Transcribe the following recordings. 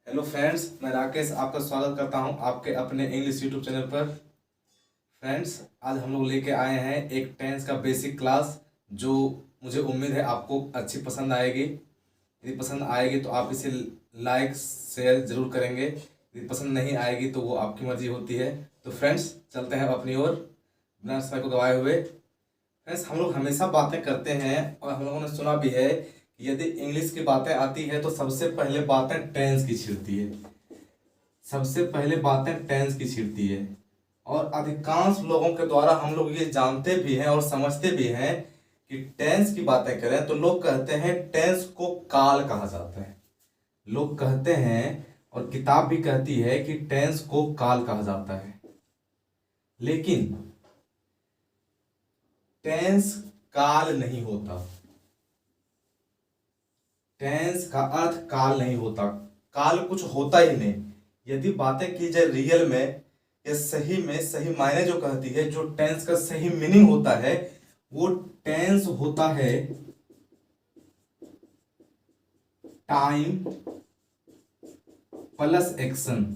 Hello friends, मैं राकेश आपका स्वागत करता हूं आपके अपने इंग्लिश यूट्यूब चैनल पर। फ्रेंड्स, आज हम लोग लेके आए हैं एक टेंस का बेसिक क्लास जो मुझे उम्मीद है आपको अच्छी पसंद आएगी। यदि पसंद आएगी तो आप इसे लाइक शेयर ज़रूर करेंगे, यदि पसंद नहीं आएगी तो वो आपकी मर्जी होती है। तो फ्रेंड्स, चलते हैं अपनी ओर बिना समय को गवाए हुए। फ्रेंड्स, हम लोग हमेशा बातें करते हैं और हम लोगों ने सुना भी है कि यदि इंग्लिश की बातें आती है तो सबसे पहले बातें टेंस की छिड़ती है, सबसे पहले बातें टेंस की छिड़ती है। और अधिकांश लोगों के द्वारा हम लोग ये जानते भी हैं और समझते भी हैं कि टेंस की बातें करें तो लोग कहते हैं टेंस को काल कहा जाता है। लोग कहते हैं और किताब भी कहती है कि टेंस को काल कहा जाता है, लेकिन टेंस काल नहीं होता। टेंस का अर्थ काल नहीं होता, काल कुछ होता ही नहीं। यदि बातें की जाए रियल में या सही में, सही मायने जो कहती है, जो टेंस का सही मीनिंग होता है वो टेंस होता है टाइम प्लस एक्शन।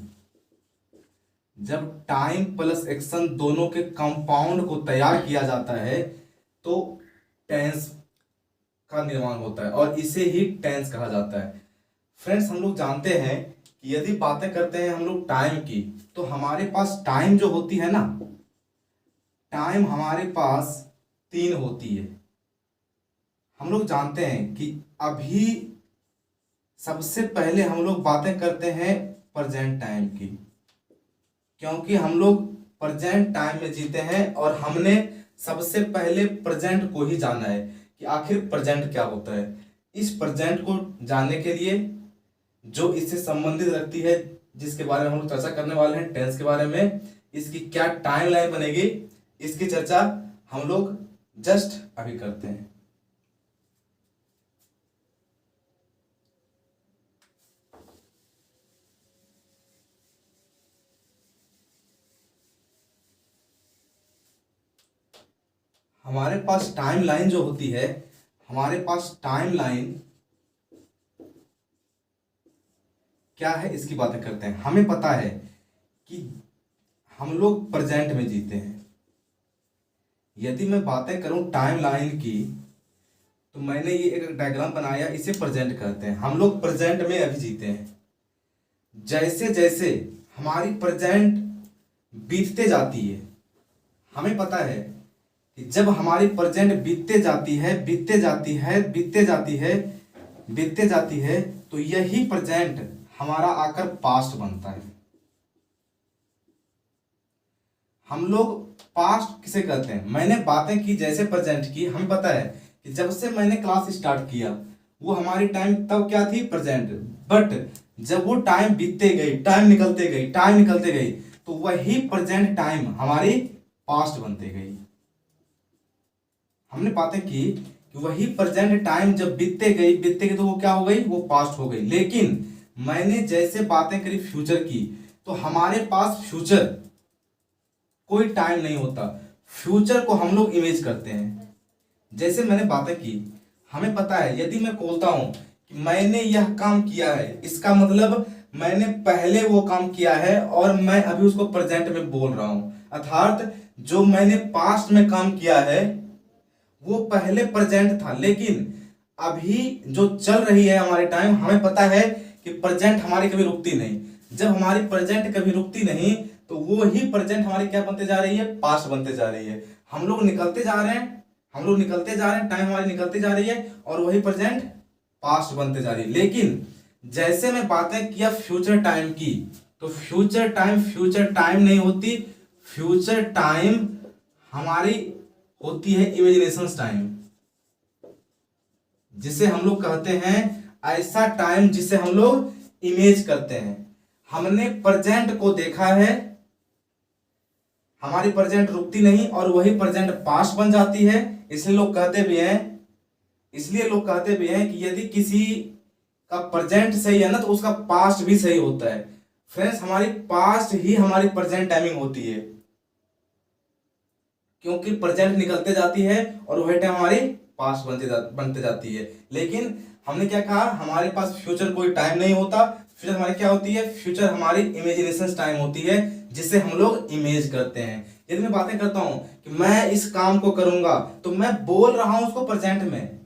जब टाइम प्लस एक्शन दोनों के कंपाउंड को तैयार किया जाता है तो टेंस का निर्माण होता है और इसे ही टेंस कहा जाता है। फ्रेंड्स, हम लोग जानते हैं कि यदि बातें करते हैं हम लोग टाइम की तो हमारे पास टाइम जो होती है ना, टाइम हमारे पास 3 होती है। हम लोग जानते हैं कि अभी सबसे पहले हम लोग बातें करते हैं प्रेजेंट टाइम की, क्योंकि हम लोग प्रेजेंट टाइम में जीते हैं और हमने सबसे पहले प्रेजेंट को ही जाना है कि आखिर प्रेजेंट क्या होता है। इस प्रेजेंट को जानने के लिए जो इससे संबंधित रखती है, जिसके बारे में हम लोग चर्चा करने वाले हैं, टेंस के बारे में, इसकी क्या टाइम लाइन बनेगी, इसकी चर्चा हम लोग जस्ट अभी करते हैं। हमारे पास टाइम लाइन जो होती है, हमारे पास टाइम लाइन क्या है इसकी बातें करते हैं। हमें पता है कि हम लोग प्रेजेंट में जीते हैं। यदि मैं बातें करूं टाइम लाइन की तो मैंने ये एक डायग्राम बनाया, इसे प्रेजेंट कहते हैं। हम लोग प्रेजेंट में अभी जीते हैं। जैसे जैसे हमारी प्रेजेंट बीतते जाती है, हमें पता है कि जब हमारी प्रेजेंट बीतते जाती है, बीतते जाती है, बीतते जाती है, बीतते जाती है, तो यही प्रेजेंट हमारा आकर पास्ट बनता है। हम लोग पास्ट किसे कहते हैं? मैंने बातें की जैसे प्रेजेंट की, हमें पता है कि जब से मैंने क्लास स्टार्ट किया वो हमारी टाइम तब क्या थी? प्रेजेंट। बट जब वो टाइम बीतते गई, टाइम निकलते गई, टाइम निकलते गई, तो वही प्रेजेंट टाइम हमारी पास्ट बनते गई। हमने बातें की कि वही प्रेजेंट टाइम जब बीतते गई तो वो क्या हो गई? वो पास्ट हो गई। लेकिन मैंने जैसे बातें करी फ्यूचर की, तो हमारे पास फ्यूचर कोई टाइम नहीं होता। फ्यूचर को हम लोग इमेज करते हैं। जैसे मैंने बातें की, हमें पता है यदि मैं बोलता हूं कि मैंने यह काम किया है, इसका मतलब मैंने पहले वो काम किया है और मैं अभी उसको प्रेजेंट में बोल रहा हूं। अर्थात जो मैंने पास्ट में काम किया है वो पहले प्रेजेंट था, लेकिन अभी जो चल रही है हमारे टाइम, हमें पता है कि प्रेजेंट हमारी कभी रुकती नहीं। जब हमारी प्रेजेंट कभी रुकती नहीं तो वो ही प्रेजेंट हमारी क्या बनते जा रही है? पास्ट बनते जा रही है। हम लोग निकलते जा रहे हैं, हम लोग निकलते जा रहे हैं, टाइम हमारी निकलती जा रही है और वही प्रेजेंट पास्ट बनते जा रही है। लेकिन जैसे मैं बातें किया फ्यूचर टाइम की, तो फ्यूचर टाइम नहीं होती। फ्यूचर टाइम हमारी होती है इमेजिनेशन टाइम, जिसे हम लोग कहते हैं ऐसा टाइम जिसे हम लोग इमेज करते हैं। हमने प्रेजेंट को देखा है, हमारी प्रेजेंट रुकती नहीं और वही प्रेजेंट पास्ट बन जाती है। इसलिए लोग कहते भी हैं कि यदि किसी का प्रेजेंट सही है ना तो उसका पास्ट भी सही होता है। फ्रेंड्स, हमारी पास्ट ही हमारी प्रेजेंट टाइमिंग होती है, क्योंकि प्रेजेंट निकलते जाती है और वही टाइम हमारी पास्ट बनते जाती है। लेकिन हमने क्या कहा? हमारे पास फ्यूचर कोई टाइम नहीं होता। फ्यूचर हमारी क्या होती है? फ्यूचर हमारी इमेजिनेशन टाइम होती है, जिसे हम लोग इमेज करते हैं। यदि मैं बातें करता हूं कि मैं इस काम को करूंगा, तो मैं बोल रहा हूं उसको प्रेजेंट में,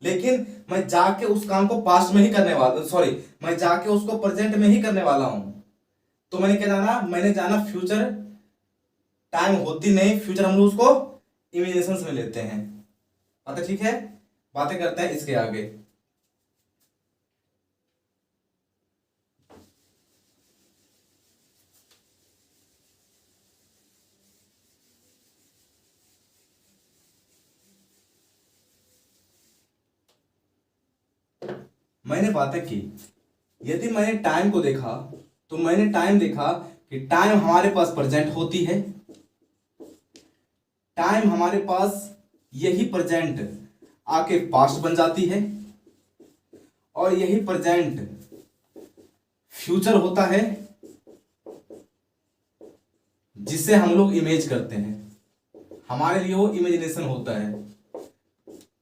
लेकिन मैं जाके उस काम को पास्ट में ही करने वाला, सॉरी, मैं जाके उसको प्रेजेंट में ही करने वाला हूं। तो मैंने क्या जाना? मैंने जाना फ्यूचर टाइम होती नहीं, फ्यूचर हम लोग उसको इमेजिनेशन में लेते हैं। बात ठीक है? बातें करते हैं इसके आगे। मैंने बातें की, यदि मैंने टाइम को देखा, तो मैंने टाइम देखा कि टाइम हमारे पास प्रेजेंट होती है, टाइम हमारे पास यही प्रेजेंट आके पास्ट बन जाती है, और यही प्रेजेंट फ्यूचर होता है, जिसे हम लोग इमेज करते हैं। हमारे लिए वो इमेजिनेशन होता है,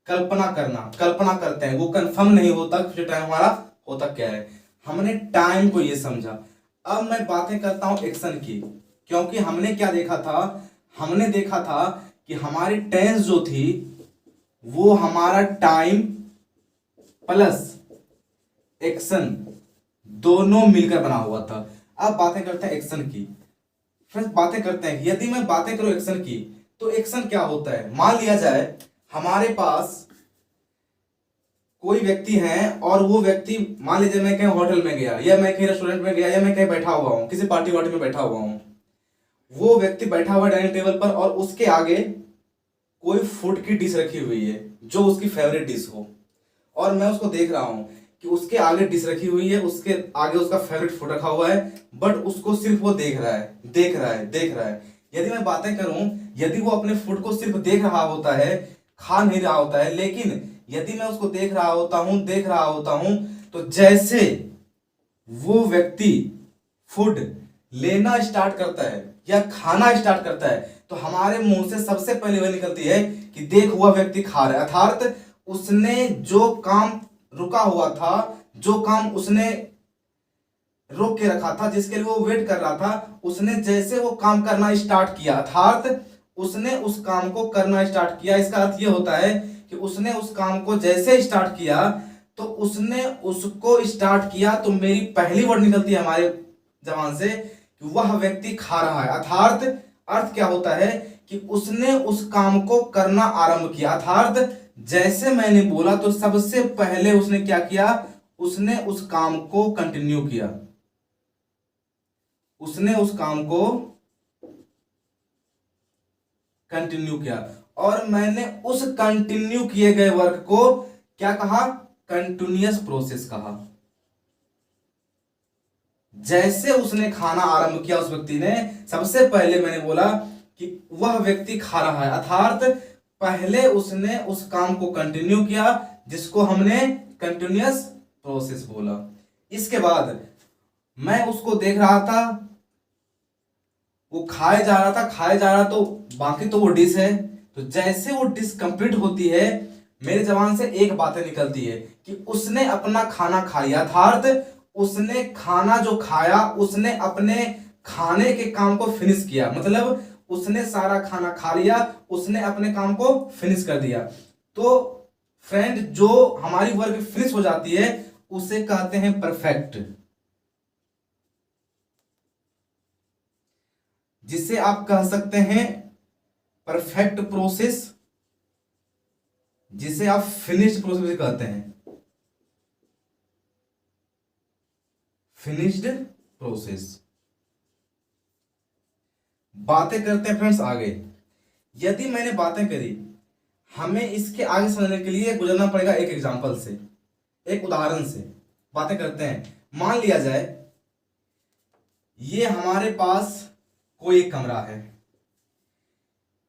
कल्पना करना, कल्पना करते हैं, वो कंफर्म नहीं होता फ्यूचर टाइम हमारा होता क्या है। हमने टाइम को ये समझा। अब मैं बातें करता हूं एक्शन की, क्योंकि हमने क्या देखा था? हमने देखा था कि हमारी टेंस जो थी वो हमारा टाइम प्लस एक्शन दोनों मिलकर बना हुआ था। अब बातें करते हैं एक्शन की। फ्रेंड्स, बातें करते हैं, यदि मैं बातें करूं एक्शन की, तो एक्शन क्या होता है? मान लिया जाए हमारे पास कोई व्यक्ति है, और वो व्यक्ति, मान लीजिए मैं कहीं होटल में गया, या मैं कहीं रेस्टोरेंट में गया, या मैं कहीं बैठा हुआ हूं, किसी पार्टी वार्टी में बैठा हुआ हूं। वो व्यक्ति बैठा हुआ डाइनिंग टेबल पर, और उसके आगे कोई फूड की डिश रखी हुई है जो उसकी फेवरेट डिश हो, और मैं उसको देख रहा हूं कि उसके आगे डिश रखी हुई है, उसके आगे उसका फेवरेट फूड रखा हुआ है, बट उसको सिर्फ वो देख रहा है, देख रहा है, देख रहा है। यदि मैं बातें करूं, यदि वो अपने फूड को सिर्फ देख रहा होता है, खा नहीं रहा होता है, लेकिन यदि मैं उसको देख रहा होता हूं, देख रहा होता हूं, तो जैसे वो व्यक्ति फूड लेना स्टार्ट करता है या खाना स्टार्ट करता है, तो हमारे मुंह से सबसे पहले वह निकलती है कि देख, हुआ व्यक्ति खा रहा है। अर्थात उसने जो काम रुका हुआ था, जो काम उसने रोक के रखा था, जिसके लिए वो वेट कर रहा था, उसने जैसे वो काम करना स्टार्ट किया, अर्थात उसने उस काम को करना स्टार्ट किया। इसका अर्थ ये होता है कि उसने उस काम को जैसे स्टार्ट किया, तो उसने उसको स्टार्ट किया, तो मेरी पहली वर्ड निकलती है हमारे जबान से कि वह व्यक्ति खा रहा है। अर्थात अर्थ क्या होता है कि उसने उस काम को करना आरंभ किया। अर्थात जैसे मैंने बोला, तो सबसे पहले उसने क्या किया? उसने उस काम को कंटिन्यू किया, उसने उस काम को कंटिन्यू किया, और मैंने उस कंटिन्यू किए गए वर्क को क्या कहा? कंटिन्यूअस प्रोसेस कहा। जैसे उसने खाना आरंभ किया उस व्यक्ति ने, सबसे पहले मैंने बोला कि वह व्यक्ति खा रहा है, अर्थात पहले उसने उस काम को कंटिन्यू किया, जिसको हमने कंटिन्यूअस प्रोसेस बोला। इसके बाद मैं उसको देख रहा था, वो खाए जा रहा था, खाए जा रहा, तो बाकी तो वो डिश है, तो जैसे वो डिश कंप्लीट होती है, मेरे जबान से एक बातें निकलती है कि उसने अपना खाना खा लिया। अर्थात उसने खाना जो खाया, उसने अपने खाने के काम को फिनिश किया, मतलब उसने सारा खाना खा लिया, उसने अपने काम को फिनिश कर दिया। तो फ्रेंड, जो हमारी वर्क फिनिश हो जाती है, उसे कहते हैं परफेक्ट, जिसे आप कह सकते हैं परफेक्ट प्रोसेस, जिसे आप फिनिश्ड प्रोसेस कहते हैं, फिनिश्ड प्रोसेस। बातें करते हैं फ्रेंड्स आगे। यदि मैंने बातें करी, हमें इसके आगे समझने के लिए गुजरना पड़ेगा एक एग्जांपल से, एक उदाहरण से। बातें करते हैं, मान लिया जाए ये हमारे पास कोई एक कमरा है,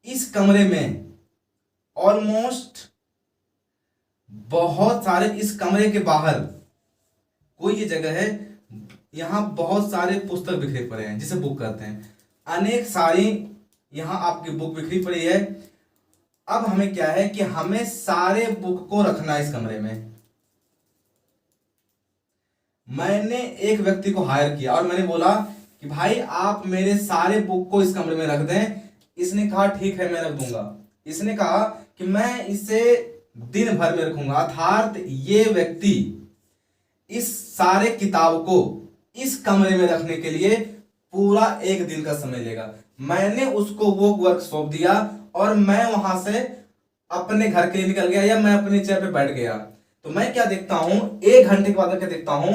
इस कमरे में ऑलमोस्ट बहुत सारे, इस कमरे के बाहर कोई ये जगह है, यहां बहुत सारे पुस्तक बिखरे पड़े हैं, जिसे बुक कहते हैं, अनेक सारी यहां आपकी बुक बिखरी पड़ी है। अब हमें क्या है कि हमें सारे बुक को रखना है इस कमरे में। मैंने एक व्यक्ति को हायर किया और मैंने बोला कि भाई आप मेरे सारे बुक को इस कमरे में रख दें। इसने कहा ठीक है मैं रख दूंगा। इसने कहा कि मैं इसे दिन भर में रखूंगा, अर्थात ये व्यक्ति इस सारे किताब को इस कमरे में रखने के लिए पूरा एक दिन का समय लेगा। मैंने उसको वो वर्क सौंप दिया और मैं वहां से अपने घर के लिए निकल गया या मैं अपनी चेयर पे बैठ गया। तो मैं क्या देखता हूं, 1 घंटे के बाद क्या देखता हूं,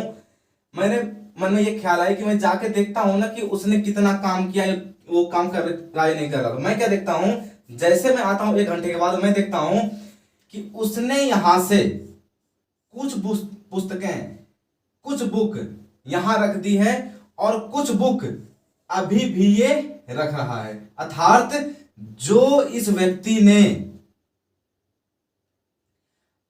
मैंने मन में ये ख्याल आया कि मैं जाके देखता हूं ना कि उसने कितना काम किया, वो काम कर रहा है नहीं कर रहा। तो मैं क्या देखता हूं, जैसे मैं आता हूं 1 घंटे के बाद, मैं देखता हूं कि उसने यहां से कुछ पुस्तकें, कुछ बुक यहां रख दी है और कुछ बुक अभी भी ये रख रहा है। अर्थात जो इस व्यक्ति ने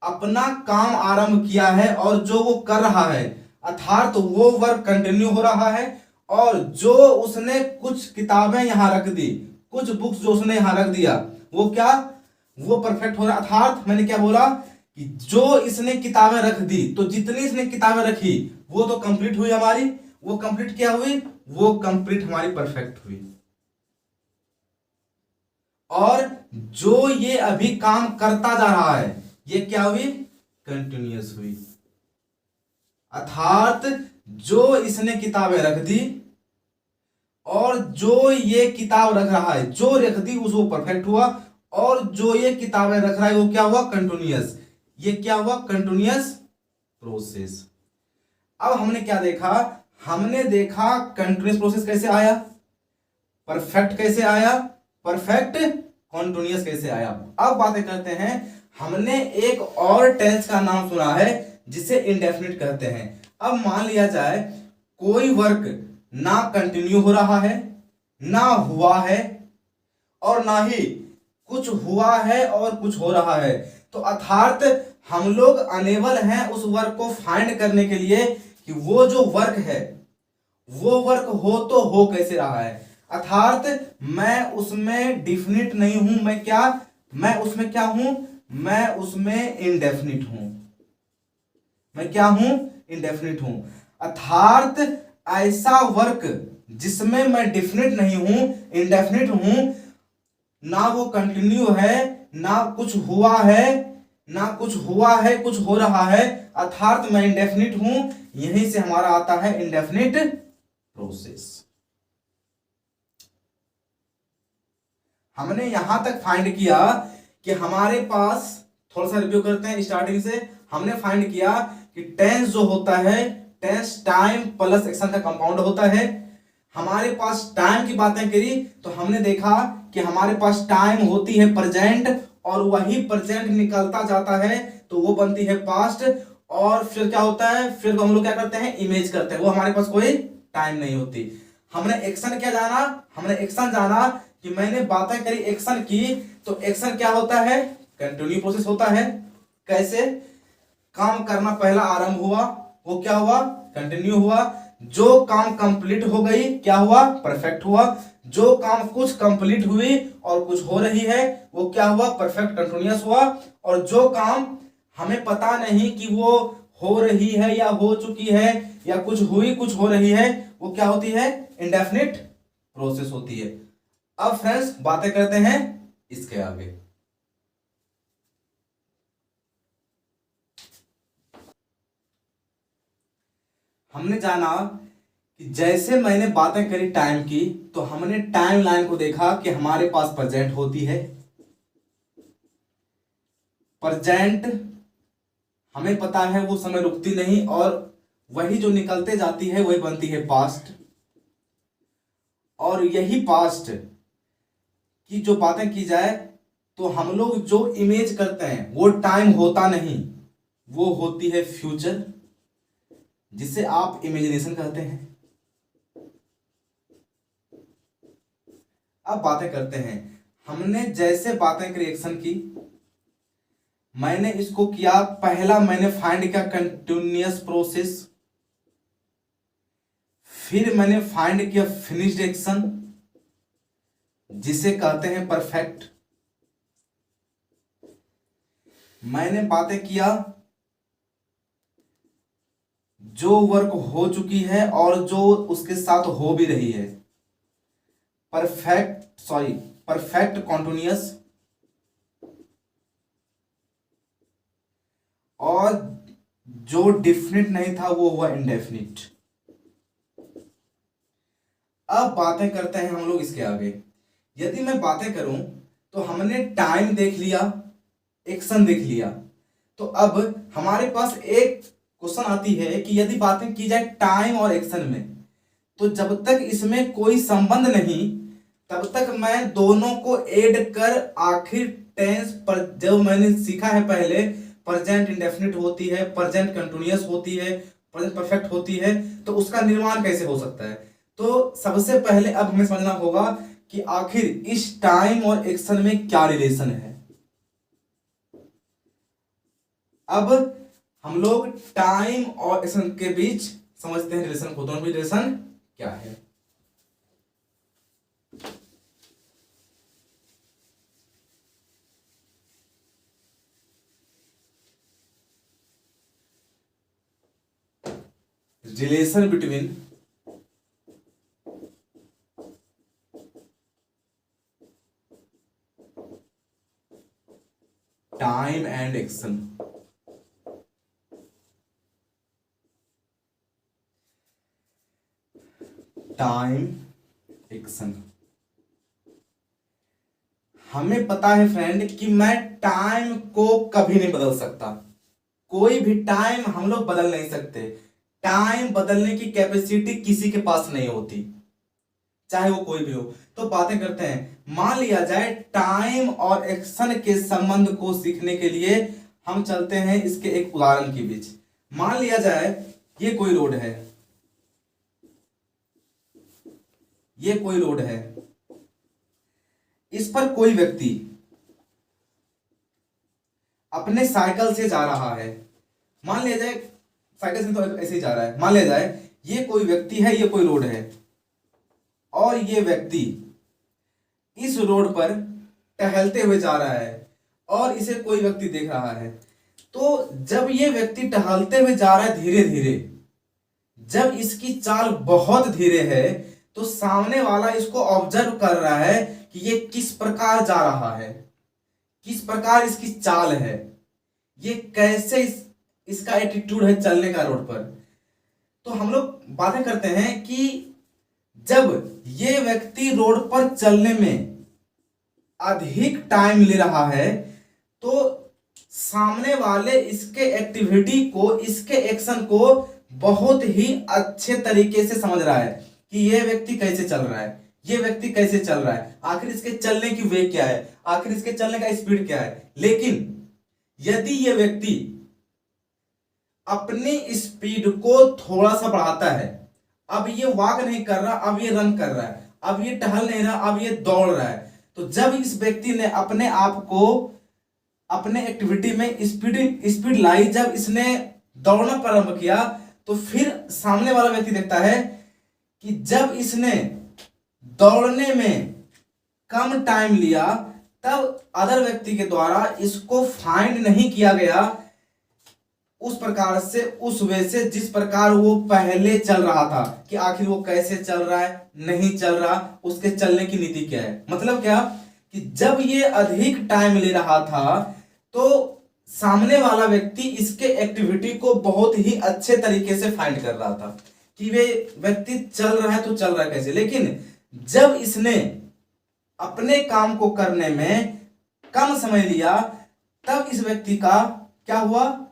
अपना काम आरंभ किया है और जो वो कर रहा है, अर्थात वो वर्क कंटिन्यू हो रहा है। और जो उसने कुछ किताबें यहां रख दी, कुछ बुक्स जो उसने यहां रख दिया, वो क्या, वो परफेक्ट हो रहा है। अर्थात मैंने क्या बोला कि जो इसने किताबें रख दी, तो जितनी इसने किताबें रखी वो तो कंप्लीट हुई हमारी। वो कंप्लीट क्या हुई, वो कंप्लीट हमारी परफेक्ट हुई। और जो ये अभी काम करता जा रहा है, ये क्या हुई, कंटिन्यूअस हुई। अर्थात जो इसने किताबें रख दी और जो ये किताब रख रहा है, जो रख दी उसको परफेक्ट हुआ, और जो ये किताबें रख रहा है वो क्या हुआ, कंटिन्यूअस। ये क्या हुआ, कंटिन्यूअस प्रोसेस। अब हमने क्या देखा, हमने देखा कंटिन्यूअस प्रोसेस कैसे आया, परफेक्ट कैसे आया, परफेक्ट कंटिन्यूअस कैसे आया। अब बातें करते हैं, हमने एक और टेंस का नाम सुना है जिसे इंडेफिनिट कहते हैं। अब मान लिया जाए कोई वर्क ना कंटिन्यू हो रहा है, ना हुआ है, और ना ही कुछ हुआ है और कुछ हो रहा है। तो अर्थात हम लोग अनेबल हैं उस वर्क को फाइंड करने के लिए कि वो जो वर्क है वो वर्क हो तो हो कैसे रहा है। अर्थात मैं उसमें डिफिनिट नहीं हूं, मैं क्या, मैं उसमें क्या हूं, मैं उसमें इंडेफिनिट हूं। मैं क्या हूं, इंडेफिनिट हूं। अर्थात ऐसा वर्क जिसमें मैं डिफिनिट नहीं हूं, इंडेफिनिट हूं, ना वो कंटिन्यू है, ना कुछ हुआ है, ना कुछ हुआ है, कुछ हो रहा है, अर्थात मैं इंडेफिनिट हूं। यहीं से हमारा आता है इंडेफिनिट प्रोसेस। हमने यहां तक फाइंड किया कि हमारे पास, थोड़ा सा रिव्यू करते हैं स्टार्टिंग से। हमने फाइंड किया कि टेंस जो होता है, टेंस टाइम प्लस एक्शन का कंपाउंड होता है। हमारे पास टाइम की बातें करी तो हमने देखा कि हमारे पास टाइम होती है प्रेजेंट, और वही प्रेजेंट निकलता जाता है तो वो बनती है पास्ट। और फिर क्या होता है, फिर हम लोग क्या करते हैं, इमेज करते हैं, वो हमारे पास कोई टाइम नहीं होती। हमने एक्शन क्या जाना, हमने एक्शन जाना कि मैंने बातें करी, एक्शन की, तो एक्शन क्या होता है, कंटिन्यू प्रोसेस होता है। कैसे, काम करना पहला आरंभ हुआ, वो क्या हुआ, कंटिन्यू हुआ। जो काम कंप्लीट हो गई क्या हुआ, परफेक्ट हुआ। जो काम कुछ कंप्लीट हुई और कुछ हो रही है वो क्या हुआ, परफेक्ट कंटिन्यूअस हुआ। और जो काम हमें पता नहीं कि वो हो रही है या हो चुकी है या कुछ हुई कुछ हो रही है, वो क्या होती है, इंडेफिनिट प्रोसेस होती है। अब फ्रेंड्स बातें करते हैं इसके आगे। हमने जाना कि जैसे मैंने बातें करी टाइम की, तो हमने टाइम लाइन को देखा कि हमारे पास प्रेजेंट होती है। प्रेजेंट हमें पता है वो समय रुकती नहीं, और वही जो निकलते जाती है वही बनती है पास्ट। और यही पास्ट की जो बातें की जाए तो हम लोग जो इमेज करते हैं वो टाइम होता नहीं, वो होती है फ्यूचर, जिसे आप इमेजिनेशन कहते हैं। अब बातें करते हैं, हमने जैसे बातें क्रिएशन की, मैंने इसको किया, पहला मैंने फाइंड किया कंटिन्यूअस प्रोसेस, फिर मैंने फाइंड किया फिनिश्ड एक्शन जिसे कहते हैं परफेक्ट। मैंने बातें किया जो वर्क हो चुकी है और जो उसके साथ हो भी रही है। परफेक्ट कॉन्टिन्यूअस, और जो डिफिनिट नहीं था वो हुआ इंडेफिनिट। अब बातें करते हैं हम लोग इसके आगे। यदि मैं बातें करूं तो हमने टाइम देख लिया, एक्शन देख लिया, तो अब हमारे पास एक क्वेश्चन आती है कि यदि बातें की जाए टाइम और एक्शन में, तो जब तक इसमें कोई संबंध नहीं तब तक मैं दोनों को ऐड कर आखिर टेंस पर, जो मैंने सीखा है पहले, प्रेजेंट इंडेफिनिट होती है, प्रेजेंट कंटिन्यूअस होती है, प्रेजेंट परफेक्ट होती है, तो उसका निर्माण कैसे हो सकता है। तो सबसे पहले अब हमें समझना होगा कि आखिर इस टाइम और एक्शन में क्या रिलेशन है। अब हम लोग टाइम और एक्शन के बीच समझते हैं रिलेशन को, दोनों में रिलेशन क्या है। Relation between time and action. Time action, हमें पता है फ्रेंड कि मैं टाइम को कभी नहीं बदल सकता। कोई भी टाइम हम लोग बदल नहीं सकते। टाइम बदलने की कैपेसिटी किसी के पास नहीं होती, चाहे वो कोई भी हो। तो बातें करते हैं, मान लिया जाए टाइम और एक्शन के संबंध को सीखने के लिए हम चलते हैं इसके एक उदाहरण के बीच। मान लिया जाए ये कोई रोड है, ये कोई रोड है, इस पर कोई व्यक्ति अपने साइकिल से जा रहा है। मान लिया जाए साइकिल से तो ऐसे ही जा रहा है, मान लिया जाए ये कोई व्यक्ति है, ये कोई रोड है, और ये व्यक्ति इस रोड पर टहलते हुए जा रहा है और इसे कोई व्यक्ति देख रहा है। तो जब ये व्यक्ति टहलते हुए जा रहा है धीरे धीरे, जब इसकी चाल बहुत धीरे है, तो सामने वाला इसको ऑब्जर्व कर रहा है कि ये किस प्रकार जा रहा है, किस प्रकार इसकी चाल है, ये कैसे इसका एटीट्यूड है चलने का रोड पर। तो हम लोग बातें करते हैं कि जब ये व्यक्ति रोड पर चलने में अधिक टाइम ले रहा है, तो सामने वाले इसके एक्टिविटी को, इसके एक्शन को बहुत ही अच्छे तरीके से समझ रहा है कि ये व्यक्ति कैसे चल रहा है, ये व्यक्ति कैसे चल रहा है, आखिर इसके चलने की वे क्या है, आखिर इसके चलने का स्पीड क्या है। लेकिन यदि ये व्यक्ति अपनी स्पीड को थोड़ा सा बढ़ाता है, अब ये वॉक नहीं कर रहा, अब ये रन कर रहा है, अब ये टहल नहीं रहा, अब ये दौड़ रहा है, तो जब इस व्यक्ति ने अपने आप को अपने एक्टिविटी में स्पीड लाई, जब इसने दौड़ना प्रारंभ किया, तो फिर सामने वाला व्यक्ति देखता है कि जब इसने दौड़ने में कम टाइम लिया, तब अदर व्यक्ति के द्वारा इसको फाइंड नहीं किया गया उस प्रकार से, उस वे से जिस प्रकार वो पहले चल रहा था, कि आखिर वो कैसे चल रहा है, नहीं चल रहा, उसके चलने की नीति क्या है। मतलब क्या कि जब ये अधिक टाइम ले रहा था, तो सामने वाला व्यक्ति इसके एक्टिविटी को बहुत ही अच्छे तरीके से फाइंड कर रहा था कि वे व्यक्ति चल रहा है तो चल रहा है कैसे। लेकिन जब इसने अपने काम को करने में कम समय लिया, तब इस व्यक्ति का क्या हुआ,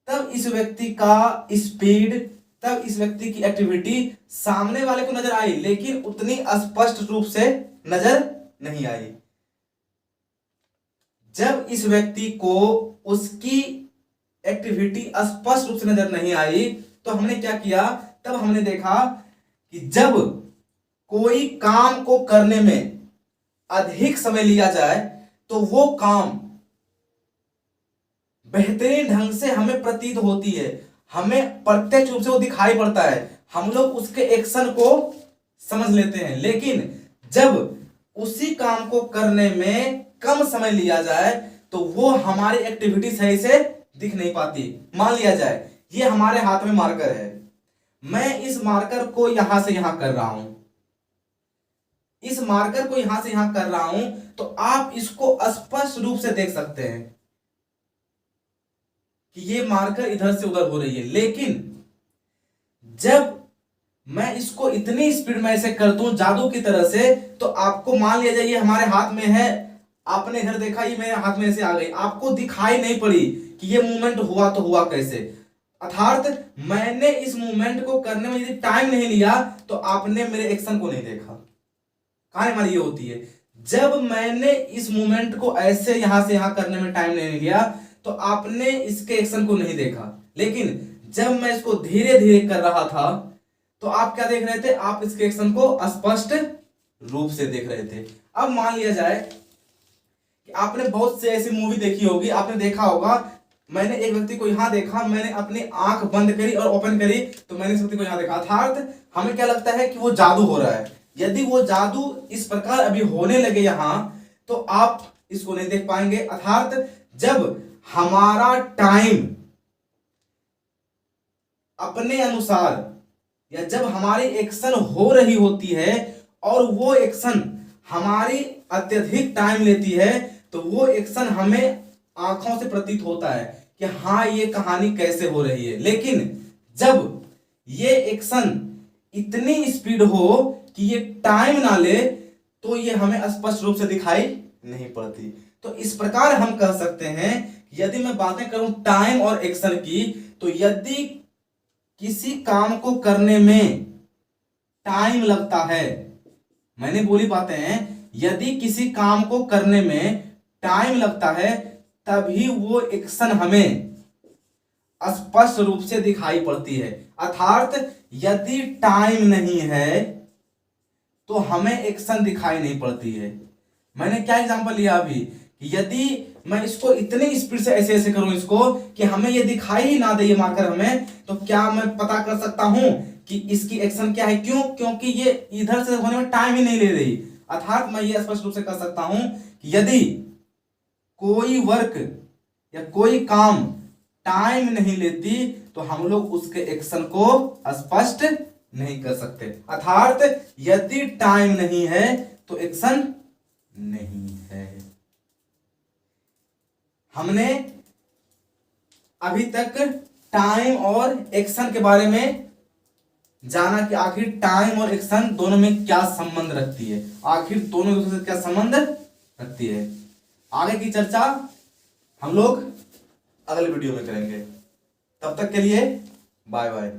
तब इस व्यक्ति का स्पीड, तब इस व्यक्ति की एक्टिविटी सामने वाले को नजर आई, लेकिन उतनी स्पष्ट रूप से नजर नहीं आई। जब इस व्यक्ति को उसकी एक्टिविटी स्पष्ट रूप से नजर नहीं आई, तो हमने क्या किया, तब हमने देखा कि जब कोई काम को करने में अधिक समय लिया जाए, तो वो काम बेहतरीन ढंग से हमें प्रतीत होती है, हमें प्रत्यक्ष रूप से वो दिखाई पड़ता है, हम लोग उसके एक्शन को समझ लेते हैं। लेकिन जब उसी काम को करने में कम समय लिया जाए, तो वो हमारी एक्टिविटी सही से दिख नहीं पाती। मान लिया जाए ये हमारे हाथ में मार्कर है, मैं इस मार्कर को यहां से यहां कर रहा हूं, इस मार्कर को यहां से यहां कर रहा हूं, तो आप इसको स्पष्ट रूप से देख सकते हैं कि ये मार्कर इधर से उधर हो रही है। लेकिन जब मैं इसको इतनी स्पीड में ऐसे कर दूं जादू की तरह से, तो आपको मान लिया जाए ये हमारे हाथ में है, आपने इधर देखा ये मेरे हाथ में ऐसे आ गई, आपको दिखाई नहीं पड़ी कि ये मूवमेंट हुआ तो हुआ कैसे। अर्थात मैंने इस मूवमेंट को करने में यदि टाइम नहीं लिया तो आपने मेरे एक्शन को नहीं देखा। कहानी हमारी ये होती है, जब मैंने इस मूवमेंट को ऐसे यहां से यहां करने में टाइम नहीं लिया तो आपने इसके एक्शन को नहीं देखा। लेकिन जब मैं इसको धीरे धीरे कर रहा था तो आप क्या देख रहे थे, आप इसके एक्शन को स्पष्ट रूप से देख रहे थे। अब मान लिया जाए कि आपने बहुत से ऐसी मूवी देखी होगी, आपने देखा होगा, मैंने एक व्यक्ति को यहां देखा, मैंने अपनी आंख बंद करी और ओपन करी तो मैंने इस व्यक्ति को यहां देखा। अर्थात हमें क्या लगता है कि वो जादू हो रहा है। यदि वो जादू इस प्रकार अभी होने लगे यहां तो आप इसको नहीं देख पाएंगे। अर्थात जब हमारा टाइम अपने अनुसार या जब हमारी एक्शन हो रही होती है और वो एक्शन हमारी अत्यधिक टाइम लेती है तो वो एक्शन हमें आंखों से प्रतीत होता है कि हाँ ये कहानी कैसे हो रही है। लेकिन जब ये एक्शन इतनी स्पीड हो कि ये टाइम ना ले तो ये हमें स्पष्ट रूप से दिखाई नहीं पड़ती। तो इस प्रकार हम कह सकते हैं यदि मैं बातें करूं टाइम और एक्शन की, तो यदि किसी काम को करने में टाइम लगता है, मैंने बोली बातें हैं, यदि किसी काम को करने में टाइम लगता है तभी वो एक्शन हमें स्पष्ट रूप से दिखाई पड़ती है। अर्थात यदि टाइम नहीं है तो हमें एक्शन दिखाई नहीं पड़ती है। मैंने क्या एग्जांपल लिया अभी कि यदि मैं इसको इतनी स्पीड से ऐसे ऐसे करूं इसको कि हमें ये दिखाई ही ना दे ये मार्कर हमें, तो क्या मैं पता कर सकता हूं कि इसकी एक्शन क्या है? क्यों? क्योंकि ये इधर से होने में टाइम ही नहीं ले रही। अर्थात मैं ये स्पष्ट रूप से कर सकता हूं कि यदि कोई वर्क या कोई काम टाइम नहीं लेती तो हम लोग उसके एक्शन को स्पष्ट नहीं कर सकते। अर्थात यदि टाइम नहीं है तो एक्शन नहीं है। हमने अभी तक टाइम और एक्शन के बारे में जाना कि आखिर टाइम और एक्शन दोनों में क्या संबंध रखती है, आखिर दोनों एक दूसरे से क्या संबंध रखती है। आगे की चर्चा हम लोग अगले वीडियो में करेंगे। तब तक के लिए बाय बाय।